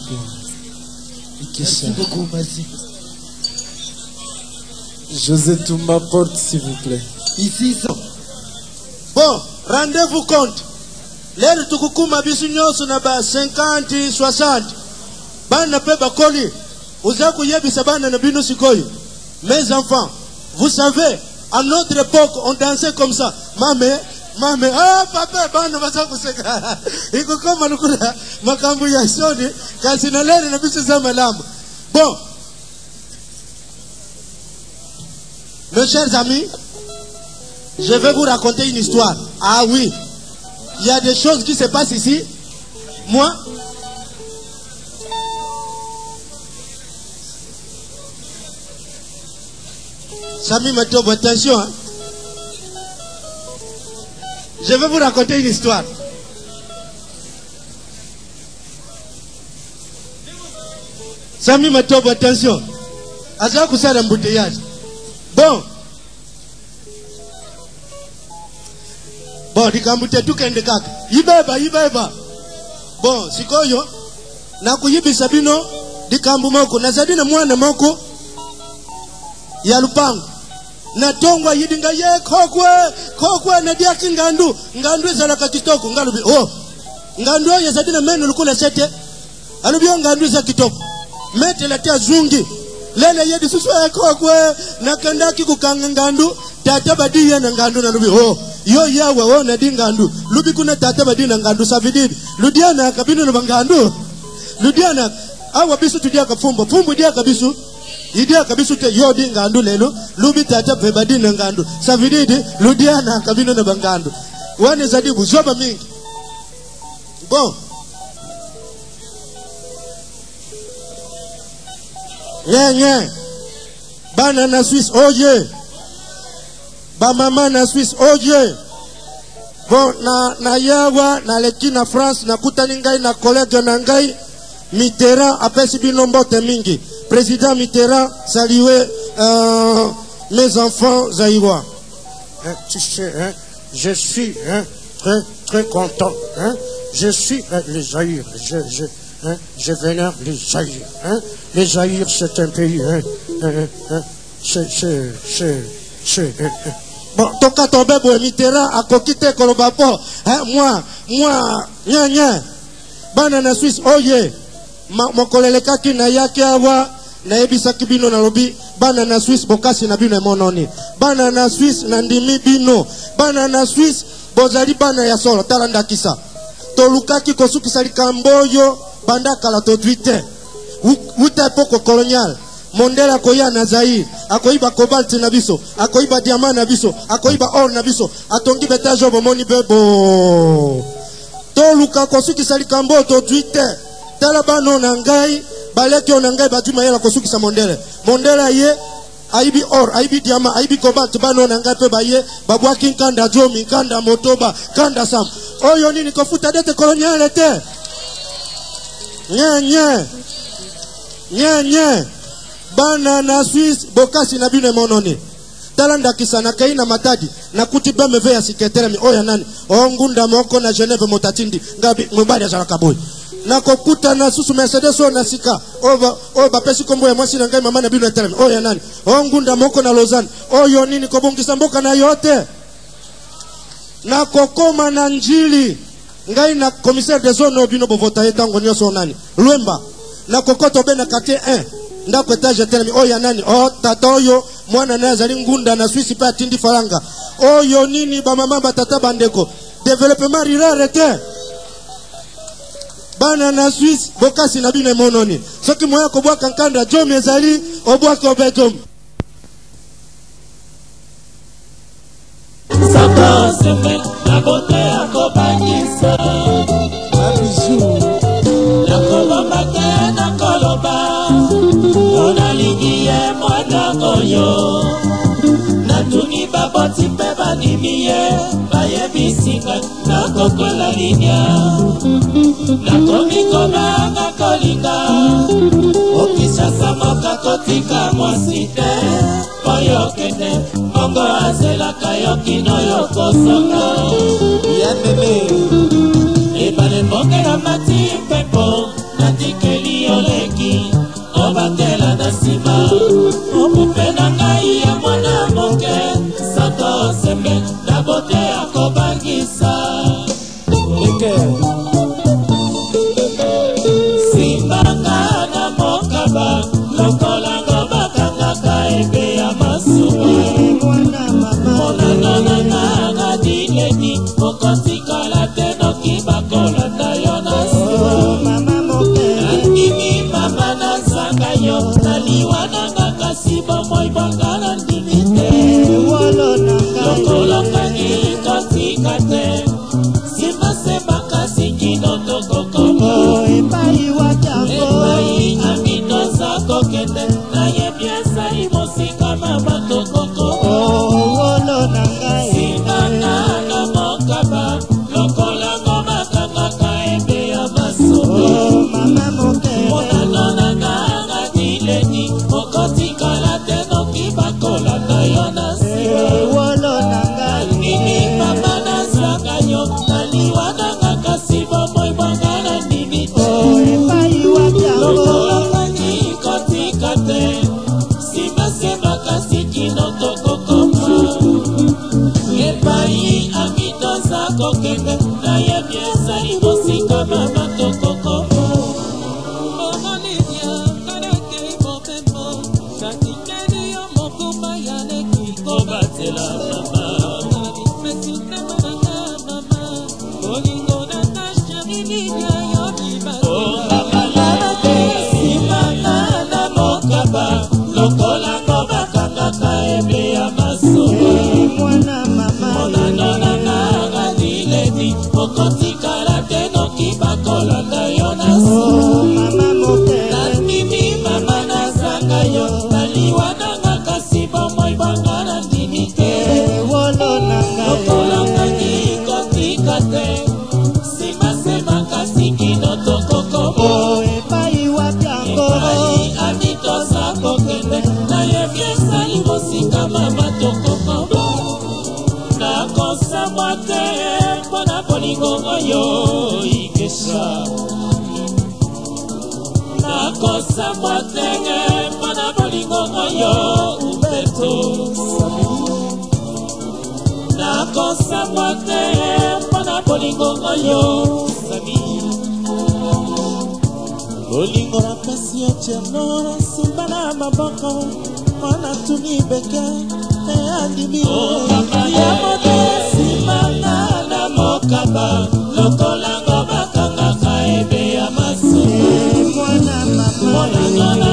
beaucoup. Merci beaucoup, merci. José Toumba porte, s'il vous plaît. Ici, ça. Bon, rendez-vous compte. L'air tukukuma bisunyosu na ba 50, 60. Bana pe bakoli. Uzaku yebi sabana na binu sikoi. Mes enfants, vous savez, à notre époque, on dansait comme ça. Mame, ah, papa, bana basa kuseka. Iko kama nukula makambu ya soni. Kasi na lele na bisu za malamu. Bon. Mes chers amis, je vais vous raconter une histoire. Ah oui, il y a des choses qui se passent ici. Moi, Sami Matobo, attention. Hein? Je vais vous raconter une histoire. Sami Matobo, attention. Aza kusala embouteillage. Bon. Bon, dikambute tukende kaka. Ibeba. Bon, sikoyo. Na kuyibisa bino dikambu moko. Nazadi na mwana moko ya lupango. Na tongwa yidinga ye kokwe na diaki ngandu ezala kitoko ngalubi. Oh. Ngandu yazadi na meno lukula sete. Alubi ngandu za kitoko. Mete la tia zungi. Lele yedi susu kokwe na kandaki kukanga ngandu. Tata badiya na ngandu na lubi. Oh. Yo yawe wona dingandu. Lubi kuna tata badina ngandu savididi. Ludiana kabinu na bangandu. Ludiana awa bisu tudia kafumbo. Fumbo dia kabisu. Idia kabisu te yo dingandu lelo. Lubi tata badina ngandu. Savididi. Ludiana kabinu na bangandu. Wane zadibu zoba mingi. Bon. Nye. Bana na Suisse. Oh yeah. Ba mama na Suisse. Oh yeah. Bon, na yawa, na leki na France, na kutani ngai na collègue na ngai, Mitterrand, apesi binombote mingi. Président Mitterrand, saluez mes enfants zaïrois. Tu sais, je suis très content. Je suis les Zaïre. Je vénère les Zaïre. Les Zaïre, c'est un pays. Bon, toka tombe bo Mitterrand akokite kolobapo. Moi, nya. Bana na Suisse, oye. Mokoleleka ki na yake awa na ebisa kibino na lobi. Bana na Suisse bokasi na bino mononi. Bana na Suisse na ndimi bino. Bana na Suisse bozali bana ya solo talanda kisa. Tolukaki kosuki sali kamboyo banda kala to Twitter. Uta poko colonial. Mondela koya na Zaire, akoiba cobalt na biso, akoiba diamant na biso, akoiba or na biso, atongi betajo bomoni bebo. To luka kosuki sali kambo to Twitter. Talabano na ngai, baleki na ngai batuma yela kosuki sa mondele. Mondela ye aibi or, aibi diamant, aibi cobalt bano na ngai pe baye, babwaki nkanda jomi, nkanda motoba, kanda sam. Oyo nini kofuta dete colonial te. Nye. Bana na Suisse bokasi na bino mononi. Talanda kisana kai na matadi na kutiba meve ya siketera mi oya nani. Ngunda moko na Geneve motatindi ngabi mbali ya kaboy. Na kokuta na susu Mercedes na sika. Oba pesi kombo ya mwasi na ngai mama na bino eteremi. Oya nani. Ngunda moko na Lausanne. Oyo nini kobongisa mboka na yote. Na kokoma na njili. Ngai na commissaire de zone obino bovota etango nyoso nani. Luemba. Na kokoto be na quartier 1. Ndako etage telemi oya nani. Tata oyo mwana na azali ngunda na Suisse pa tindi faranga. Oyo nini ba mama batata bandeko. Développement rural te. Bana na Suisse bokasi na bino mononi. Soki moya ko bwa kankanda jom ezali obwa ko betom. Saka seme na bote akobanyisa. Abizou. Na kolomba te na kolomba. Onalingiye mwana koyo. Natuni baboti pe banimiye. Bayebisinga na kokola linya. Nakomi koma na kolinga. Okisa samoka kotika mwasite. Oyo kende mongo azela kayo kino yoko songa. Ya bebe. Ebale mboke na mati pepo. Natikeli yo naliwa nanga kasi bomoi bwangala ndimite lokolokani kotika te simasema kasi kinoto kokomo epai amitosa kokende naye biesai mosika mabato kokomo simanga na mokaba lokola ngoma kangaka ebe ya masolo monanonanga ngadileni mokotikala te noki bakolanda yo na sio nini mama nazanga yo naliwa nanga kasi bomoi bwangala ndimite lokolakani kotika te simasema kasi kinoto kokoma epai amitoza kokende naye biesali mosika mama tokokomo omonidia karake mopembo satikeli yo mokuba yaneki kobatela mama mesitemananga mama olingo natasha minidia yo bibao babalabate simanga na mokaba lokola kobakangaka ebe ya masolo monanonanga ngadiledi okotikala te noki bakolanda yo na nanini mama nazanga yo naliwa nanga kasi bomoi bwangala ndimi te lokolangani kotika te simasema kasi kinoto kokomo epai amitosa kokende naye biesali mosika mama tokokomo nakosamwa te mpona bolingo oyo ikesha nakosamwa te mpona bolingo oyo umbeto nakosamwa te mpona bolingo oyo sami bolingo na pasi yo tierno simba na maboko mwana tuni beke andimi ya mote simanga na mokaba lokolango bakangaka ebe ya masolo monanona